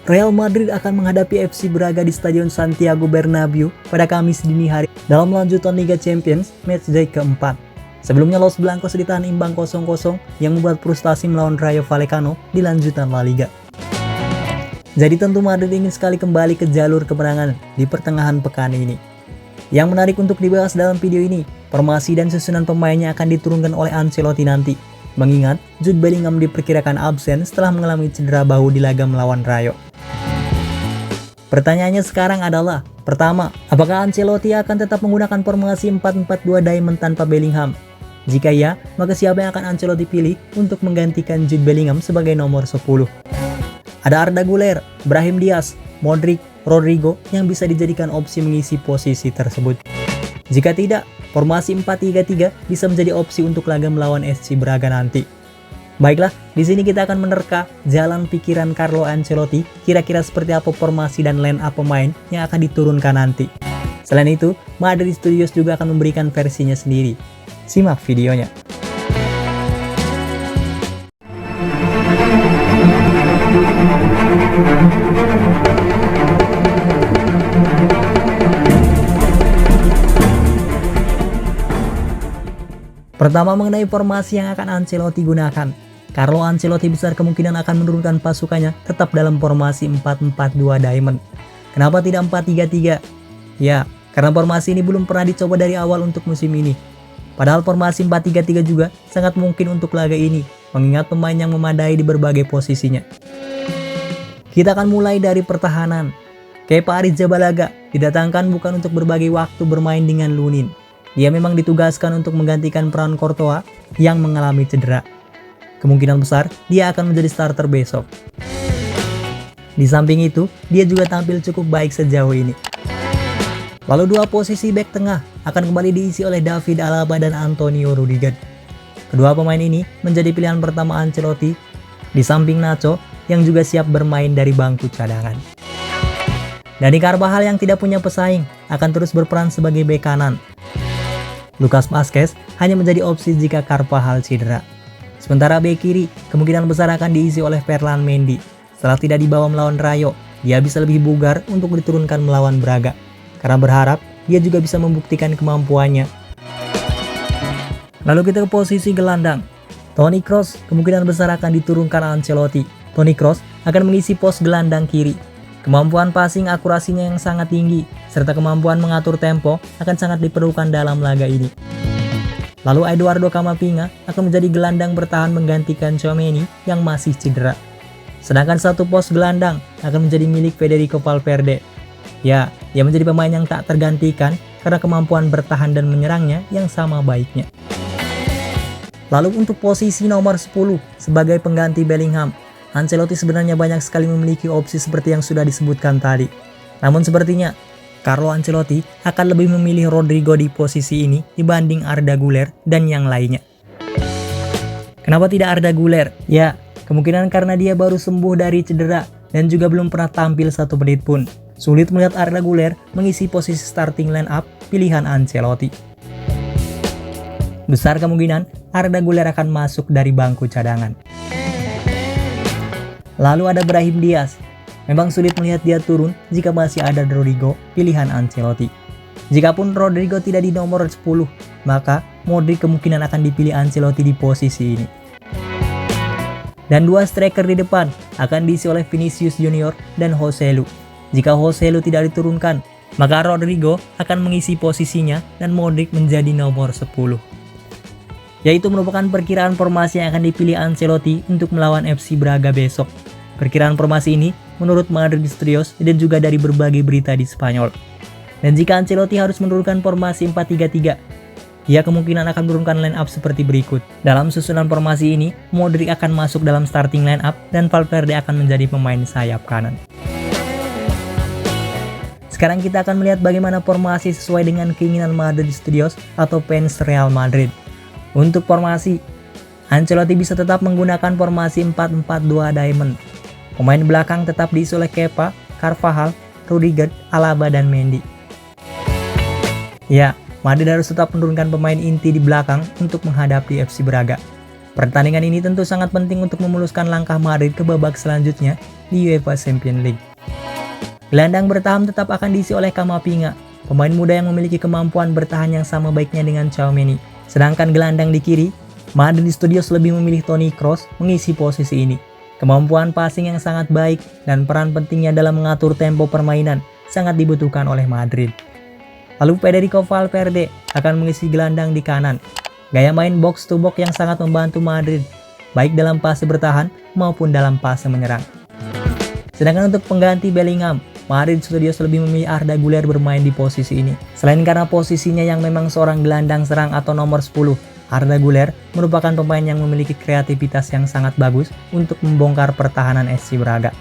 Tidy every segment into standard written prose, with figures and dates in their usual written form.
Real Madrid akan menghadapi FC Braga di Stadion Santiago Bernabeu pada Kamis dini hari dalam lanjutan Liga Champions matchday keempat. Sebelumnya Los Blancos ditahan imbang 0-0 yang membuat frustasi melawan Rayo Vallecano di lanjutan La Liga. Jadi tentu Madrid ingin sekali kembali ke jalur kemenangan di pertengahan pekan ini. Yang menarik untuk dibahas dalam video ini, formasi dan susunan pemainnya akan diturunkan oleh Ancelotti nanti. Mengingat Jude Bellingham diperkirakan absen setelah mengalami cedera bahu di laga melawan Rayo. Pertanyaannya sekarang adalah, pertama, apakah Ancelotti akan tetap menggunakan formasi 4-4-2 Diamond tanpa Bellingham? Jika iya, maka siapa yang akan Ancelotti pilih untuk menggantikan Jude Bellingham sebagai nomor 10? Ada Arda Güler, Brahim Diaz, Modric, Rodrigo yang bisa dijadikan opsi mengisi posisi tersebut. Jika tidak, formasi 4-3-3 bisa menjadi opsi untuk laga melawan SC Braga nanti. Baiklah, di sini kita akan menerka jalan pikiran Carlo Ancelotti kira-kira seperti apa formasi dan line up pemain yang akan diturunkan nanti. Selain itu, Madrid Studios juga akan memberikan versinya sendiri. Simak videonya. Pertama, mengenai formasi yang akan Ancelotti gunakan. Carlo Ancelotti besar kemungkinan akan menurunkan pasukannya tetap dalam formasi 4-4-2 Diamond. Kenapa tidak 4-3-3? Ya, karena formasi ini belum pernah dicoba dari awal untuk musim ini. Padahal formasi 4-3-3 juga sangat mungkin untuk laga ini, mengingat pemain yang memadai di berbagai posisinya. Kita akan mulai dari pertahanan. Kepa Arrizabalaga didatangkan bukan untuk berbagi waktu bermain dengan Lunin. Dia memang ditugaskan untuk menggantikan peran Courtois yang mengalami cedera. Kemungkinan besar dia akan menjadi starter besok. Di samping itu, dia juga tampil cukup baik sejauh ini. Lalu dua posisi bek tengah akan kembali diisi oleh David Alaba dan Antonio Rudiger. Kedua pemain ini menjadi pilihan pertama Ancelotti di samping Nacho yang juga siap bermain dari bangku cadangan. Dani Carvajal yang tidak punya pesaing akan terus berperan sebagai bek kanan. Lucas Vázquez hanya menjadi opsi jika Carvajal cedera. Sementara bek kiri kemungkinan besar akan diisi oleh Ferland Mendy. Setelah tidak dibawa melawan Rayo, dia bisa lebih bugar untuk diturunkan melawan Braga. Karena berharap dia juga bisa membuktikan kemampuannya. Lalu kita ke posisi gelandang. Toni Kroos kemungkinan besar akan diturunkan Ancelotti. Toni Kroos akan mengisi pos gelandang kiri. Kemampuan passing akurasinya yang sangat tinggi, serta kemampuan mengatur tempo akan sangat diperlukan dalam laga ini. Lalu Eduardo Camavinga akan menjadi gelandang bertahan menggantikan Tchouaméni yang masih cedera. Sedangkan satu pos gelandang akan menjadi milik Federico Valverde. Ya, dia menjadi pemain yang tak tergantikan karena kemampuan bertahan dan menyerangnya yang sama baiknya. Lalu untuk posisi nomor 10 sebagai pengganti Bellingham, Ancelotti sebenarnya banyak sekali memiliki opsi seperti yang sudah disebutkan tadi. Namun sepertinya Carlo Ancelotti akan lebih memilih Rodrigo di posisi ini dibanding Arda Güler dan yang lainnya. Kenapa tidak Arda Güler? Ya, kemungkinan karena dia baru sembuh dari cedera dan juga belum pernah tampil 1 menit pun. Sulit melihat Arda Güler mengisi posisi starting line up pilihan Ancelotti. Besar kemungkinan Arda Güler akan masuk dari bangku cadangan. Lalu ada Brahim Diaz. Memang sulit melihat dia turun jika masih ada Rodrigo, pilihan Ancelotti. Jikapun Rodrigo tidak di nomor 10, maka Modric kemungkinan akan dipilih Ancelotti di posisi ini. Dan dua striker di depan akan diisi oleh Vinicius Junior dan Joselu. Jika Joselu tidak diturunkan, maka Rodrigo akan mengisi posisinya dan Modric menjadi nomor 10. Yaitu merupakan perkiraan formasi yang akan dipilih Ancelotti untuk melawan FC Braga besok. Perkiraan formasi ini menurut Madrid Studios dan juga dari berbagai berita di Spanyol. Dan jika Ancelotti harus menurunkan formasi 4-3-3, dia kemungkinan akan menurunkan line up seperti berikut. Dalam susunan formasi ini, Modric akan masuk dalam starting line up dan Valverde akan menjadi pemain sayap kanan. Sekarang kita akan melihat bagaimana formasi sesuai dengan keinginan Madrid Studios atau fans Real Madrid. Untuk formasi, Ancelotti bisa tetap menggunakan formasi 4-4-2 Diamond. Pemain belakang tetap diisi oleh Kepa, Carvajal, Rudiger, Alaba, dan Mendy. Ya, Madrid harus tetap menurunkan pemain inti di belakang untuk menghadapi FC Braga. Pertandingan ini tentu sangat penting untuk memuluskan langkah Madrid ke babak selanjutnya di UEFA Champions League. Gelandang bertahan tetap akan diisi oleh Camavinga, pemain muda yang memiliki kemampuan bertahan yang sama baiknya dengan Tchouaméni. Sedangkan gelandang di kiri, Madrid Studios lebih memilih Toni Kroos mengisi posisi ini. Kemampuan passing yang sangat baik dan peran pentingnya dalam mengatur tempo permainan sangat dibutuhkan oleh Madrid. Lalu Federico Valverde akan mengisi gelandang di kanan. Gaya main box to box yang sangat membantu Madrid, baik dalam fase bertahan maupun dalam fase menyerang. Sedangkan untuk pengganti Bellingham, Madrid Studios lebih memilih Arda Güler bermain di posisi ini. Selain karena posisinya yang memang seorang gelandang serang atau nomor 10, Arda Güler merupakan pemain yang memiliki kreativitas yang sangat bagus untuk membongkar pertahanan SC Braga.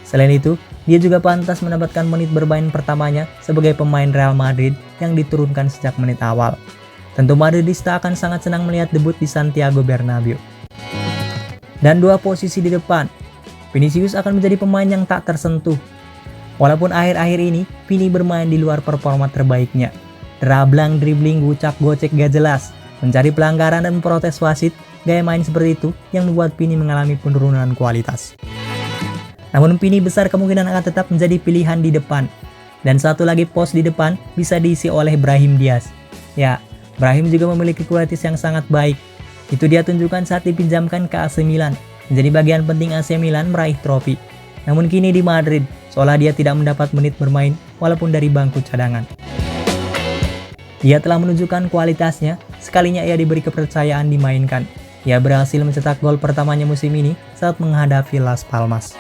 Selain itu, dia juga pantas mendapatkan menit bermain pertamanya sebagai pemain Real Madrid yang diturunkan sejak menit awal. Tentu Madridista akan sangat senang melihat debut di Santiago Bernabeu. Dan dua posisi di depan, Vinicius akan menjadi pemain yang tak tersentuh. Walaupun akhir-akhir ini, Vini bermain di luar performa terbaiknya. Drablang, dribbling, gocek gak jelas, mencari pelanggaran dan memprotes wasit, gaya main seperti itu yang membuat Vini mengalami penurunan kualitas. Namun Vini besar kemungkinan akan tetap menjadi pilihan di depan. Dan satu lagi pos di depan bisa diisi oleh Brahim Diaz. Ya, Brahim juga memiliki kualitas yang sangat baik. Itu dia tunjukkan saat dipinjamkan ke AC Milan, menjadi bagian penting AC Milan meraih trofi. Namun kini di Madrid, seolah dia tidak mendapat menit bermain walaupun dari bangku cadangan. Dia telah menunjukkan kualitasnya sekalinya ia diberi kepercayaan dimainkan. Ia berhasil mencetak gol pertamanya musim ini saat menghadapi Las Palmas.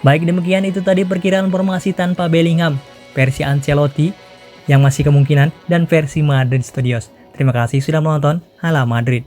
Baik, demikian itu tadi perkiraan formasi tanpa Bellingham, versi Ancelotti yang masih kemungkinan, dan versi Madrid Studios. Terima kasih sudah menonton. Hala Madrid.